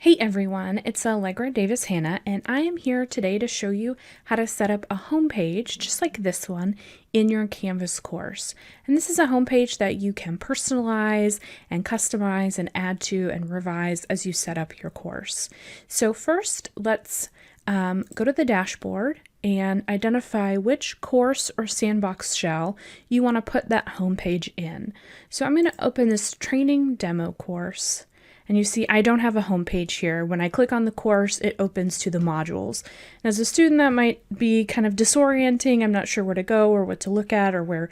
Hey everyone, it's Allegra Davis Hanna, and I am here today to show you how to set up a home page just like this one in your Canvas course. And this is a home page that you can personalize and customize and add to and revise as you set up your course. So first, let's go to the dashboard and identify which course or sandbox shell you want to put that home page in. So I'm going to open this training demo course. And you see, I don't have a home page here. When I click on the course, it opens to the modules. And as a student, that might be kind of disorienting. I'm not sure where to go or what to look at or where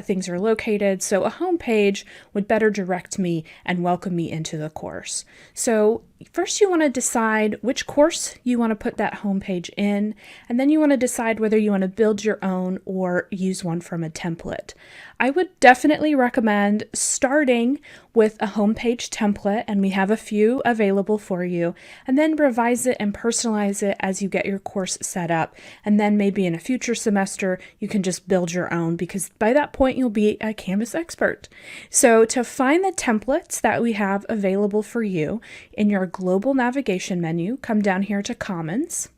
things are located. So a home page would better direct me and welcome me into the course. So first you want to decide which course you want to put that home page in, and then you want to decide whether you want to build your own or use one from a template. I would definitely recommend starting with a homepage template, and we have a few available for you, and then revise it and personalize it as you get your course set up. And then maybe in a future semester, you can just build your own, because by that point, you'll be a Canvas expert. So to find the templates that we have available for you in your global navigation menu, come down here to Commons.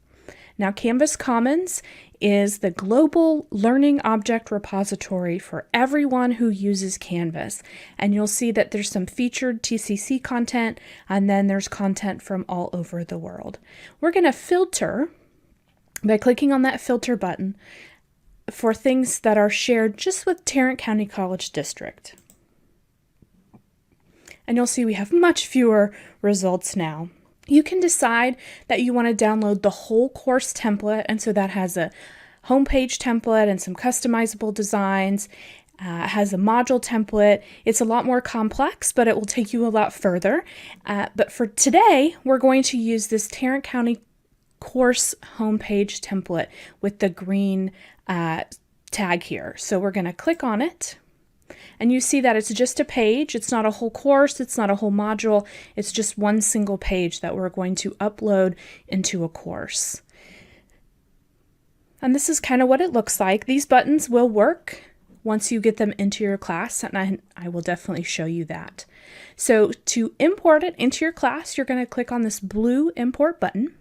Now, Canvas Commons is the global learning object repository for everyone who uses Canvas. And you'll see that there's some featured TCC content, and then there's content from all over the world. We're going to filter by clicking on that filter button for things that are shared just with Tarrant County College District. And you'll see we have much fewer results now. You can decide that you want to download the whole course template, and so that has a homepage template and some customizable designs, has a module template. It's a lot more complex, but it will take you a lot further. But for today, we're going to use this Tarrant County course homepage template with the green tag here. So we're going to click on it. And you see that it's just a page. It's not a whole course. It's not a whole module. It's just one single page that we're going to upload into a course. And this is kind of what it looks like. These buttons will work once you get them into your class, and I will definitely show you that. So to import it into your class, you're going to click on this blue import button.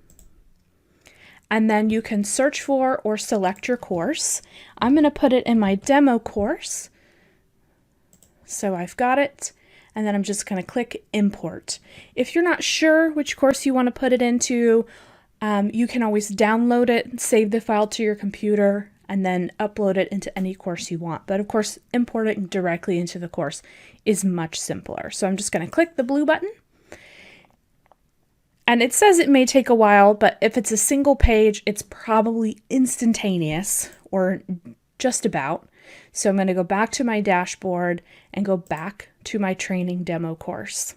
And then you can search for or select your course. I'm going to put it in my demo course. So I've got it, and then I'm just going to click import. If you're not sure which course you want to put it into, you can always download it, save the file to your computer, and then upload it into any course you want. But of course, importing directly into the course is much simpler. So I'm just going to click the blue button. And it says it may take a while, but if it's a single page, it's probably instantaneous, or just about. So I'm going to go back to my dashboard and go back to my training demo course.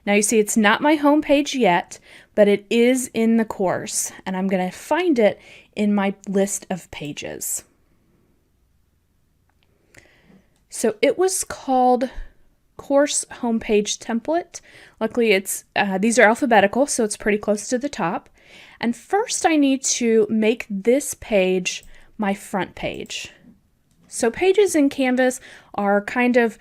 Now you see it's not my home page yet, but it is in the course, and I'm going to find it in my list of pages. So it was called Course Homepage Template. Luckily these are alphabetical, so it's pretty close to the top. And first I need to make this page my front page. So pages in Canvas are kind of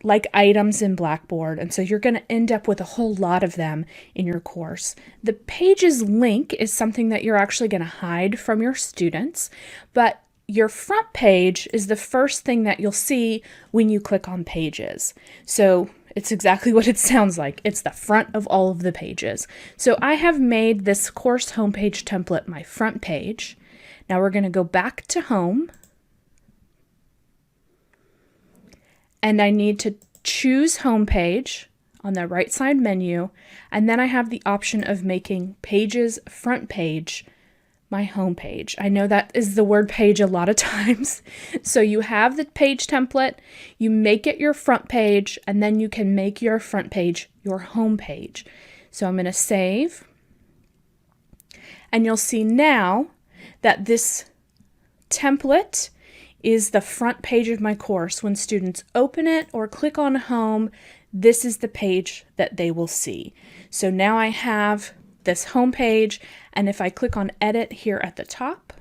like items in Blackboard, and so you're going to end up with a whole lot of them in your course. The pages link is something that you're actually going to hide from your students, but your front page is the first thing that you'll see when you click on pages. So it's exactly what it sounds like. It's the front of all of the pages. So I have made this course homepage template my front page. Now we're going to go back to home. And I need to choose homepage on the right side menu, and then I have the option of making pages front page my home page. I know that is the word page a lot of times. So you have the page template, you make it your front page, and then you can make your front page your home page. So I'm going to save, and you'll see now that this template is the front page of my course. When students open it or click on home, this is the page that they will see. So now I have this home page, and if I click on edit here at the top,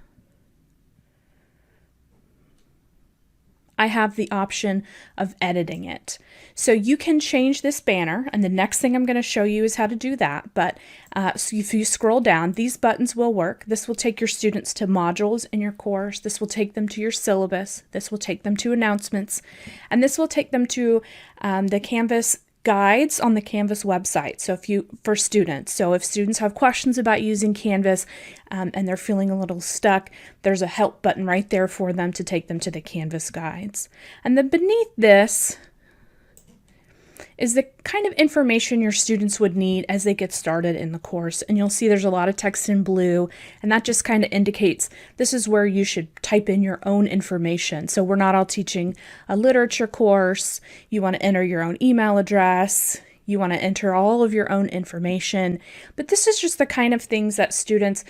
I have the option of editing it. So you can change this banner, and the next thing I'm going to show you is how to do that. But so if you scroll down, these buttons will work. This will take your students to modules in your course. This will take them to your syllabus. This will take them to announcements. And this will take them to the Canvas guides on the Canvas website. So for students, so if students have questions about using Canvas and they're feeling a little stuck, there's a help button right there for them to take them to the Canvas guides. And then beneath this is the kind of information your students would need as they get started in the course. And you'll see there's a lot of text in blue, and that just kind of indicates this is where you should type in your own information. So we're not all teaching a literature course. You want to enter your own email address. You want to enter all of your own information. But this is just the kind of things that students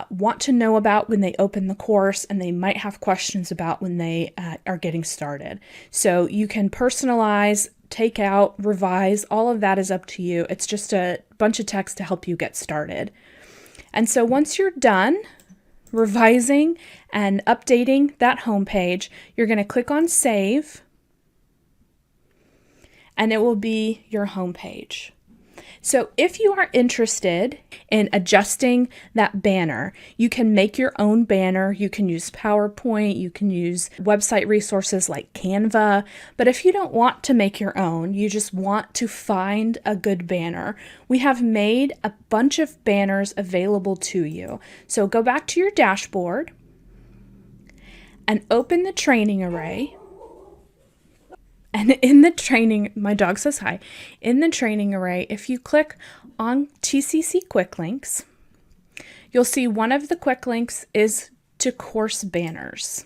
want to know about when they open the course, and they might have questions about when they are getting started. So you can personalize, take out, revise, all of that is up to you. It's just a bunch of text to help you get started. And so once you're done revising and updating that homepage, you're going to click on Save, and it will be your homepage. So if you are interested in adjusting that banner, you can make your own banner. You can use PowerPoint, you can use website resources like Canva. But if you don't want to make your own, you just want to find a good banner, we have made a bunch of banners available to you. So go back to your dashboard and open the training array. And in the training, my dog says hi. In the training array, if you click on TCC Quick Links, you'll see one of the quick links is to course banners.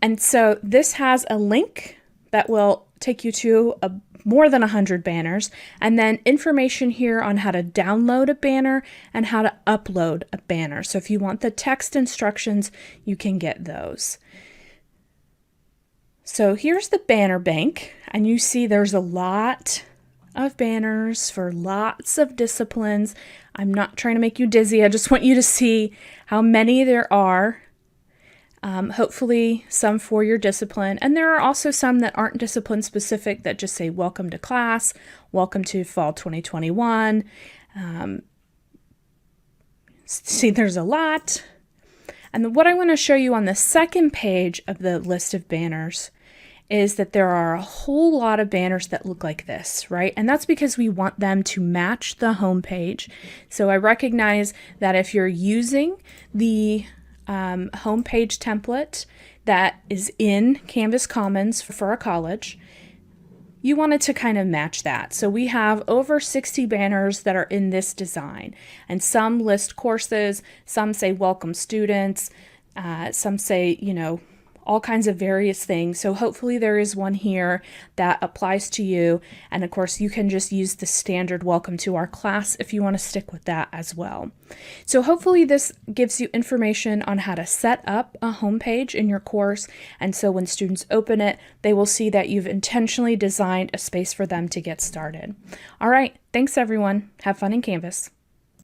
And so this has a link that will take you to more than 100 banners, and then information here on how to download a banner and how to upload a banner. So if you want the text instructions, you can get those. So here's the banner bank, and you see there's a lot of banners for lots of disciplines. I'm not trying to make you dizzy. I just want you to see how many there are. Hopefully some for your discipline. And there are also some that aren't discipline specific that just say welcome to class, welcome to fall 2021. See, there's a lot. And what I want to show you on the second page of the list of banners is that there are a whole lot of banners that look like this, right? And that's because we want them to match the home page. So I recognize that if you're using the home page template that is in Canvas Commons for a college, you wanted to kind of match that. So we have over 60 banners that are in this design, and some list courses, some say welcome students, some say, all kinds of various things. So hopefully there is one here that applies to you. And of course, you can just use the standard welcome to our class if you want to stick with that as well. So hopefully this gives you information on how to set up a homepage in your course. And so when students open it, they will see that you've intentionally designed a space for them to get started. All right. Thanks, everyone. Have fun in Canvas.